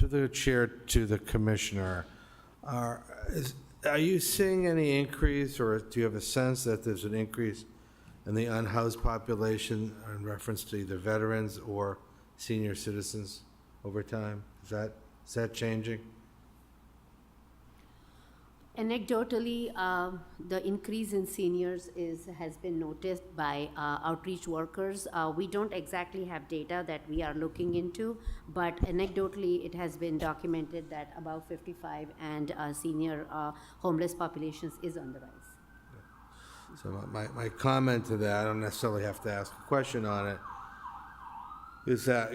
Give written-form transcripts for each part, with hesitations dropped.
To the chair, to the commissioner, are, are you seeing any increase, or do you have a sense that there's an increase in the unhoused population in reference to either veterans or senior citizens over time? Is that changing? Anecdotally, the increase in seniors has been noticed by outreach workers. We don't exactly have data that we are looking into, but anecdotally, it has been documented that about 55 and senior homeless populations is on the rise. So my comment to that, I don't necessarily have to ask a question on it, is that,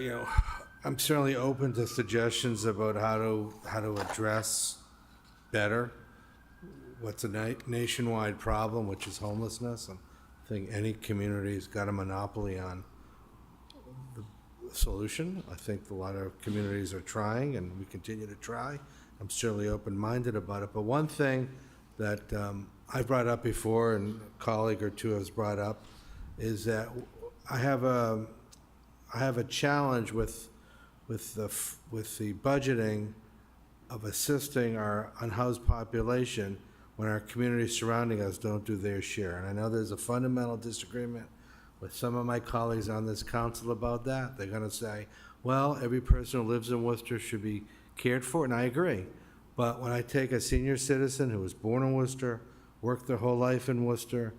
I'm certainly open to suggestions about how to address better what's a nationwide problem, which is homelessness. And I think any community's got a monopoly on the solution. I think a lot of communities are trying, and we continue to try. I'm certainly open-minded about it. But one thing that I brought up before, and a colleague or two has brought up, is that I have a challenge with the budgeting of assisting our unhoused population when our communities surrounding us don't do their share. And I know there's a fundamental disagreement with some of my colleagues on this council about that. They're gonna say, well, every person who lives in Worcester should be cared for, and I agree. But when I take a senior citizen who was born in Worcester, worked their whole life in Worcester,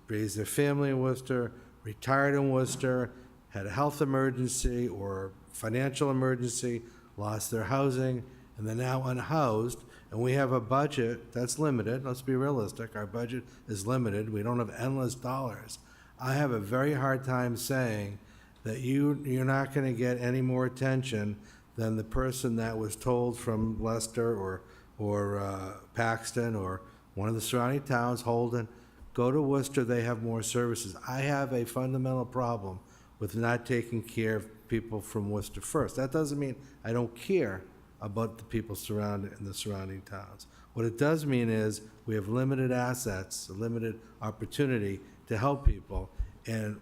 raised their family in Worcester, retired in Worcester, had a health emergency or financial emergency, lost their housing, and they're now unhoused, and we have a budget that's limited. Let's be realistic. Our budget is limited. We don't have endless dollars. I have a very hard time saying that you're not going to get any more attention than the person that was told from Leicester or Paxton or one of the surrounding towns, Holden, go to Worcester, they have more services. I have a fundamental problem with not taking care of people from Worcester first. That doesn't mean I don't care about the people in the surrounding towns. What it does mean is we have limited assets, a limited opportunity to help people. And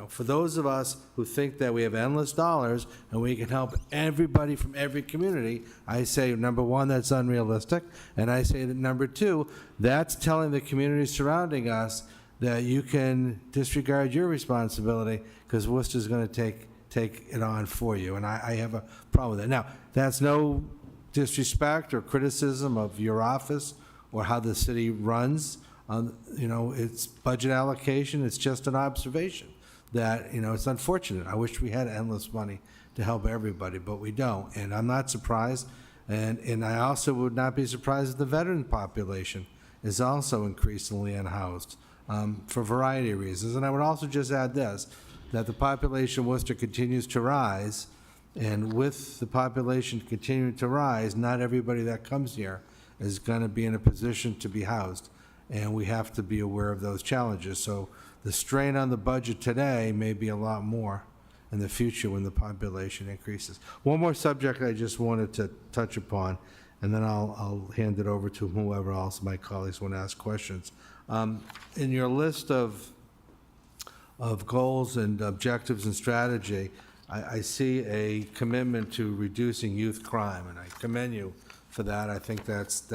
for those of us who think that we have endless dollars and we can help everybody from every community, I say, number one, that's unrealistic. And I say that number two, that's telling the community surrounding us that you can disregard your responsibility because Worcester's going to take it on for you. And I have a problem with that. Now, that's no disrespect or criticism of your office or how the city runs. It's budget allocation. It's just an observation that, it's unfortunate. I wish we had endless money to help everybody, but we don't. And I'm not surprised. And I also would not be surprised if the veteran population is also increasingly unhoused for a variety of reasons. And I would also just add this, that the population of Worcester continues to rise, and with the population continuing to rise, not everybody that comes here is going to be in a position to be housed, and we have to be aware of those challenges. So the strain on the budget today may be a lot more in the future when the population increases. One more subject I just wanted to touch upon, and then I'll hand it over to whoever else my colleagues want to ask questions. In your list of goals and objectives and strategy, I see a commitment to reducing youth crime, and I commend you for that. I think that's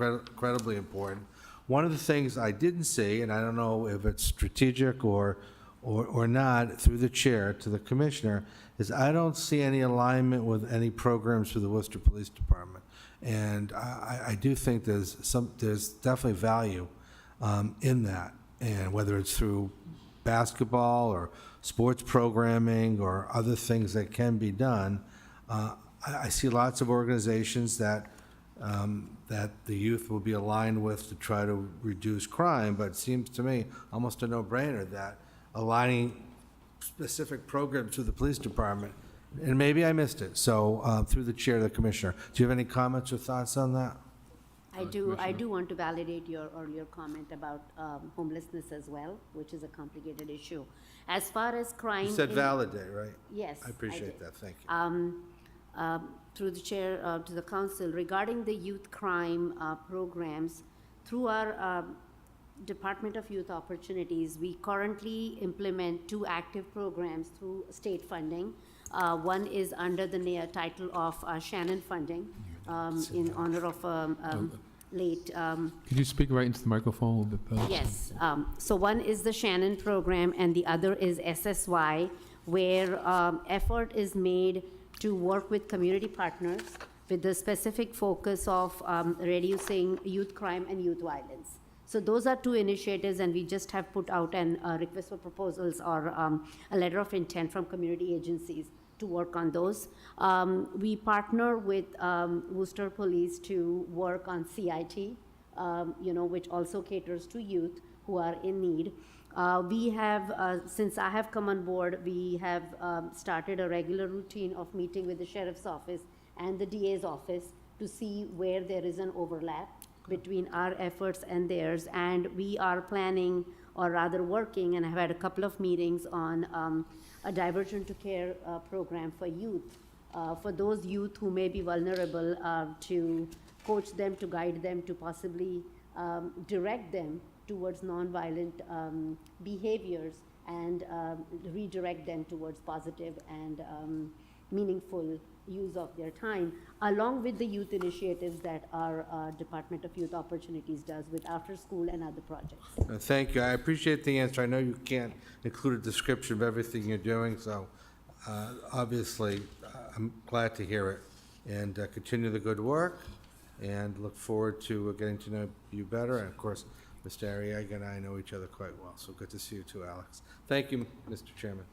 incredibly important. One of the things I didn't see, and I don't know if it's strategic or not, through the chair to the commissioner, is I don't see any alignment with any programs for the Worcester Police Department. And I do think there's definitely value in that, and whether it's through basketball or sports programming or other things that can be done. I see lots of organizations that the youth will be aligned with to try to reduce crime, but it seems to me almost a no-brainer that aligning specific programs to the police department, and maybe I missed it, so through the chair to the commissioner. Do you have any comments or thoughts on that? I do want to validate your earlier comment about homelessness as well, which is a complicated issue. As far as crime... You said validate, right? Yes. I appreciate that, thank you. Through the chair to the council, regarding the youth crime programs, through our Department of Youth Opportunities, we currently implement 2 active programs through state funding. One is under the title of Shannon Funding, in honor of late Could you speak right into the microphone a little bit better? Yes, so one is the Shannon program and the other is SSY, where effort is made to work with community partners with the specific focus of reducing youth crime and youth violence. So those are two initiatives, and we just have put out an request for proposals or a letter of intent from community agencies to work on those. We partner with Worcester Police to work on CIT, which also caters to youth who are in need. We have, since I have come on board, we have started a regular routine of meeting with the sheriff's office and the DA's office to see where there is an overlap between our efforts and theirs. And we are planning, or rather working, and have had a couple of meetings on a diversion to care program for youth, for those youth who may be vulnerable, to coach them, to guide them, to possibly direct them towards nonviolent behaviors and redirect them towards positive and meaningful use of their time, along with the youth initiatives that our Department of Youth Opportunities does with after school and other projects. Thank you. I appreciate the answer. I know you can't include a description of everything you're doing, so obviously, I'm glad to hear it. And continue the good work, and look forward to getting to know you better. And of course, Mr. Arriaga and I know each other quite well, so good to see you too, Alex. Thank you, Mr. Chairman.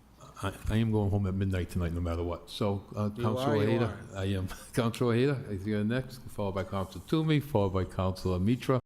I am going home at midnight tonight, no matter what. So, You Councilor are, you Ojeda, are. I am. Councilor Ojeda is here next, followed by Councilor Toomey, followed by Councilor Mitra.